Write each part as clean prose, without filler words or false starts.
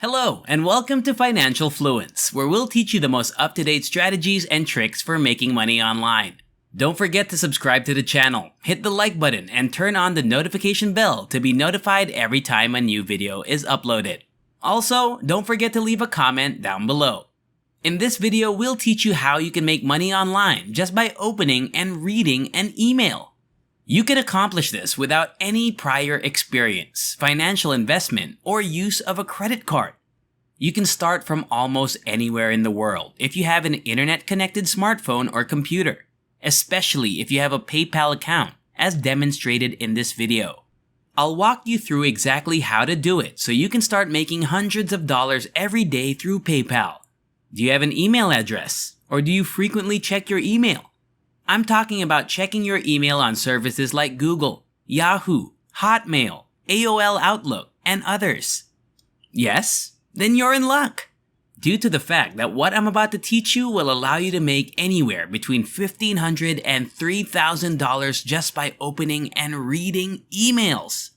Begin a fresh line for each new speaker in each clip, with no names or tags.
Hello, and welcome to Financial Fluence, where we'll teach you the most up-to-date strategies and tricks for making money online. Don't forget to subscribe to the channel, hit the like button, and turn on the notification bell to be notified every time a new video is uploaded. Also, don't forget to leave a comment down below. In this video, we'll teach you how you can make money online just by opening and reading an email. You can accomplish this without any prior experience, financial investment, or use of a credit card. You can start from almost anywhere in the world if you have an internet-connected smartphone or computer, especially if you have a PayPal account, as demonstrated in this video. I'll walk you through exactly how to do it so you can start making hundreds of dollars every day through PayPal. Do you have an email address? Or do you frequently check your email? I'm talking about checking your email on services like Google, Yahoo, Hotmail, AOL Outlook, and others. Yes? Then you're in luck! Due to the fact that what I'm about to teach you will allow you to make anywhere between $1,500 and $3,000 just by opening and reading emails.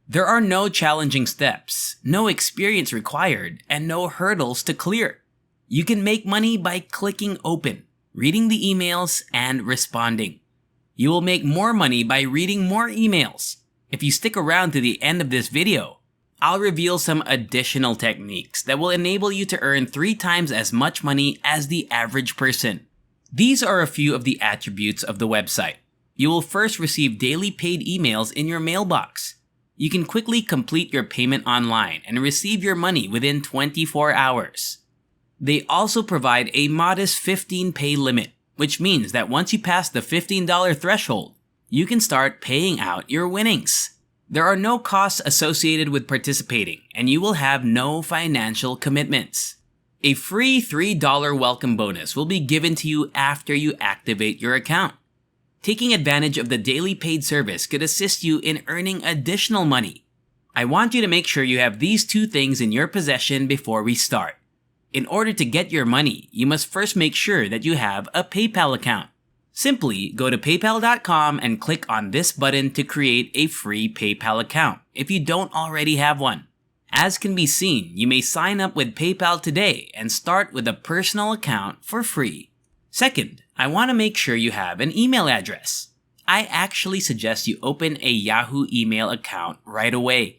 There are no challenging steps, no experience required, and no hurdles to clear. You can make money by clicking open, reading the emails, and responding. You will make more money by reading more emails. If you stick around to the end of this video, I'll reveal some additional techniques that will enable you to earn 3 times as much money as the average person. These are a few of the attributes of the website. You will first receive daily paid emails in your mailbox. You can quickly complete your payment online and receive your money within 24 hours. They also provide a modest 15 pay limit, which means that once you pass the $15 threshold, you can start paying out your winnings. There are no costs associated with participating, and you will have no financial commitments. A free $3 welcome bonus will be given to you after you activate your account. Taking advantage of the daily paid service could assist you in earning additional money. I want you to make sure you have these 2 things in your possession before we start. In order to get your money, you must first make sure that you have a PayPal account. Simply go to paypal.com and click on this button to create a free PayPal account if you don't already have one. As can be seen, you may sign up with PayPal today and start with a personal account for free. Second, I want to make sure you have an email address. I actually suggest you open a Yahoo email account right away.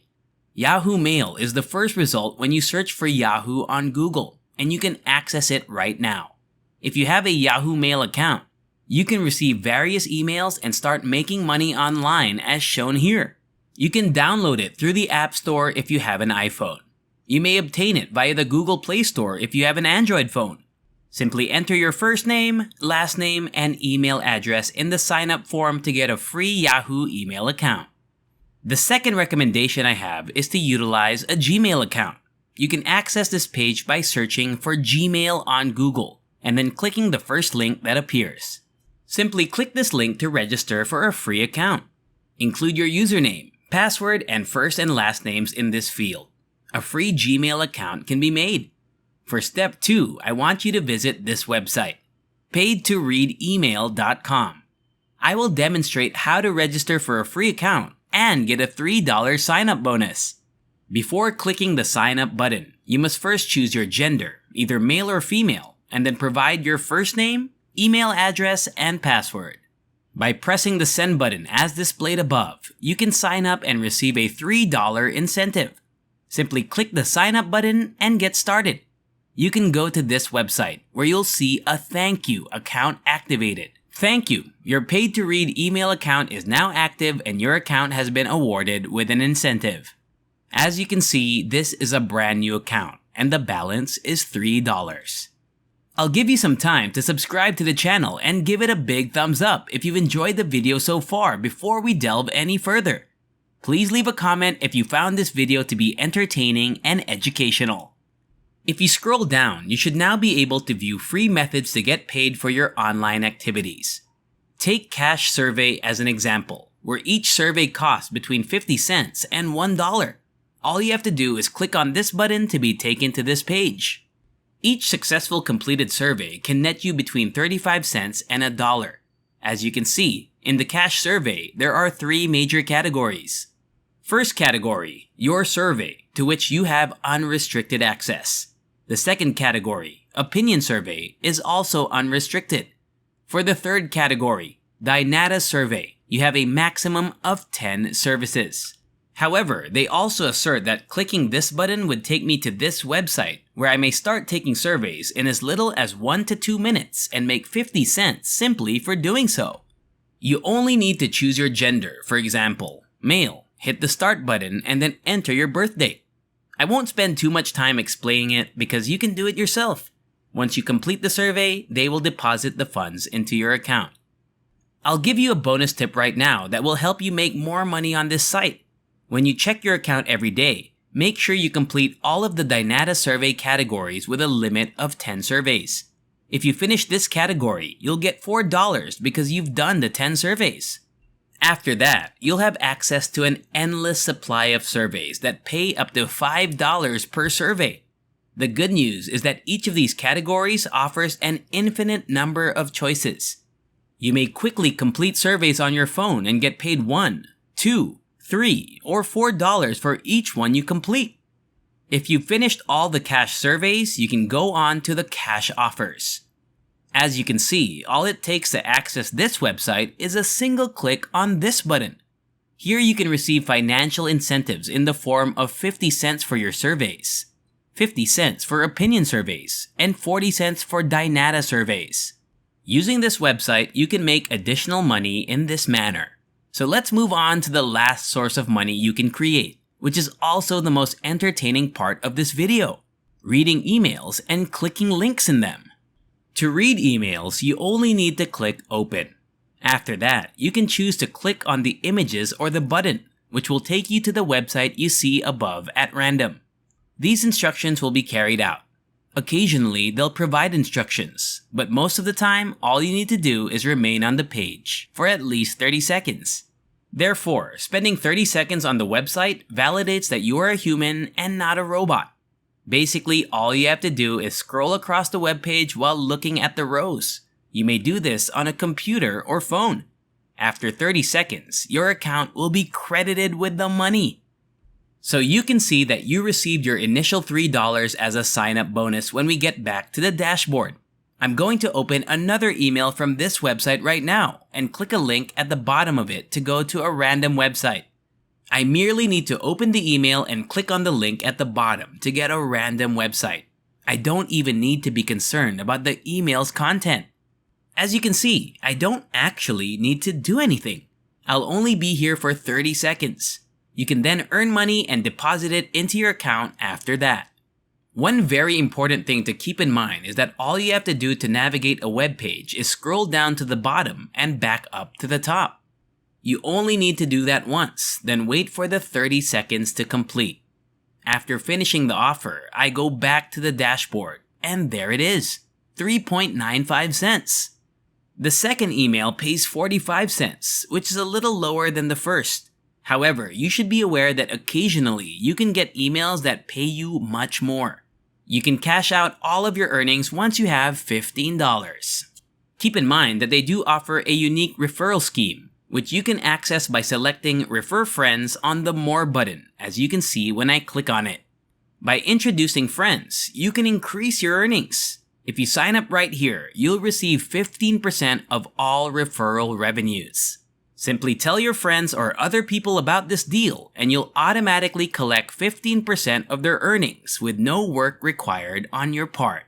Yahoo Mail is the first result when you search for Yahoo on Google, and you can access it right now. If you have a Yahoo Mail account, you can receive various emails and start making money online as shown here. You can download it through the App Store if you have an iPhone. You may obtain it via the Google Play Store if you have an Android phone. Simply enter your first name, last name, and email address in the sign-up form to get a free Yahoo email account. The second recommendation I have is to utilize a Gmail account. You can access this page by searching for Gmail on Google and then clicking the first link that appears. Simply click this link to register for a free account. Include your username, password, and first and last names in this field. A free Gmail account can be made. For step 2, I want you to visit this website, paidtoreademail.com. I will demonstrate how to register for a free account and get a $3 sign-up bonus. Before clicking the sign up button, you must first choose your gender, either male or female, and then provide your first name, email address, and password. By pressing the send button as displayed above, you can sign up and receive a $3 incentive. Simply click the sign up button and get started. You can go to this website where you'll see a thank you account activated. Thank you! Your paid to read email account is now active and your account has been awarded with an incentive. As you can see, this is a brand new account and the balance is $3. I'll give you some time to subscribe to the channel and give it a big thumbs up if you've enjoyed the video so far before we delve any further. Please leave a comment if you found this video to be entertaining and educational. If you scroll down, you should now be able to view free methods to get paid for your online activities. Take Cash Survey as an example, where each survey costs between 50 cents and $1. All you have to do is click on this button to be taken to this page. Each successful completed survey can net you between 35 cents and $1. As you can see, in the Cash Survey, there are 3 major categories. First category, your survey, to which you have unrestricted access. The second category, Opinion Survey, is also unrestricted. For the third category, Dynata Survey, you have a maximum of 10 services. However, they also assert that clicking this button would take me to this website where I may start taking surveys in as little as 1 to 2 minutes and make 50 cents simply for doing so. You only need to choose your gender, for example, male, hit the start button, and then enter your birth date. I won't spend too much time explaining it because you can do it yourself. Once you complete the survey, they will deposit the funds into your account. I'll give you a bonus tip right now that will help you make more money on this site. When you check your account every day, make sure you complete all of the Dynata survey categories with a limit of 10 surveys. If you finish this category, you'll get $4 because you've done the 10 surveys. After that, you'll have access to an endless supply of surveys that pay up to $5 per survey. The good news is that each of these categories offers an infinite number of choices. You may quickly complete surveys on your phone and get paid $1, $2, $3, or $4 for each one you complete. If you've finished all the cash surveys, you can go on to the cash offers. As you can see, all it takes to access this website is a single click on this button. Here you can receive financial incentives in the form of 50 cents for your surveys, 50 cents for opinion surveys, and 40 cents for Dynata surveys. Using this website, you can make additional money in this manner. So let's move on to the last source of money you can create, which is also the most entertaining part of this video: reading emails and clicking links in them. To read emails, you only need to click Open. After that, you can choose to click on the images or the button, which will take you to the website you see above at random. These instructions will be carried out. Occasionally, they'll provide instructions, but most of the time, all you need to do is remain on the page for at least 30 seconds. Therefore, spending 30 seconds on the website validates that you are a human and not a robot. Basically, all you have to do is scroll across the web page while looking at the rows. You may do this on a computer or phone. After 30 seconds, your account will be credited with the money. So you can see that you received your initial $3 as a sign-up bonus when we get back to the dashboard. I'm going to open another email from this website right now and click a link at the bottom of it to go to a random website. I merely need to open the email and click on the link at the bottom to get a random website. I don't even need to be concerned about the email's content. As you can see, I don't actually need to do anything. I'll only be here for 30 seconds. You can then earn money and deposit it into your account after that. One very important thing to keep in mind is that all you have to do to navigate a web page is scroll down to the bottom and back up to the top. You only need to do that once, then wait for the 30 seconds to complete. After finishing the offer, I go back to the dashboard, and there it is, 3.95 cents. The second email pays 45 cents, which is a little lower than the first. However, you should be aware that occasionally you can get emails that pay you much more. You can cash out all of your earnings once you have $15. Keep in mind that they do offer a unique referral scheme, which you can access by selecting Refer Friends on the More button, as you can see when I click on it. By introducing friends, you can increase your earnings. If you sign up right here, you'll receive 15% of all referral revenues. Simply tell your friends or other people about this deal and you'll automatically collect 15% of their earnings with no work required on your part.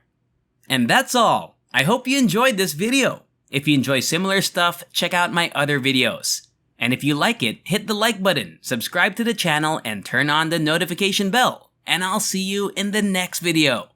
And that's all. I hope you enjoyed this video. If you enjoy similar stuff, check out my other videos. And if you like it, hit the like button, subscribe to the channel, and turn on the notification bell. And I'll see you in the next video.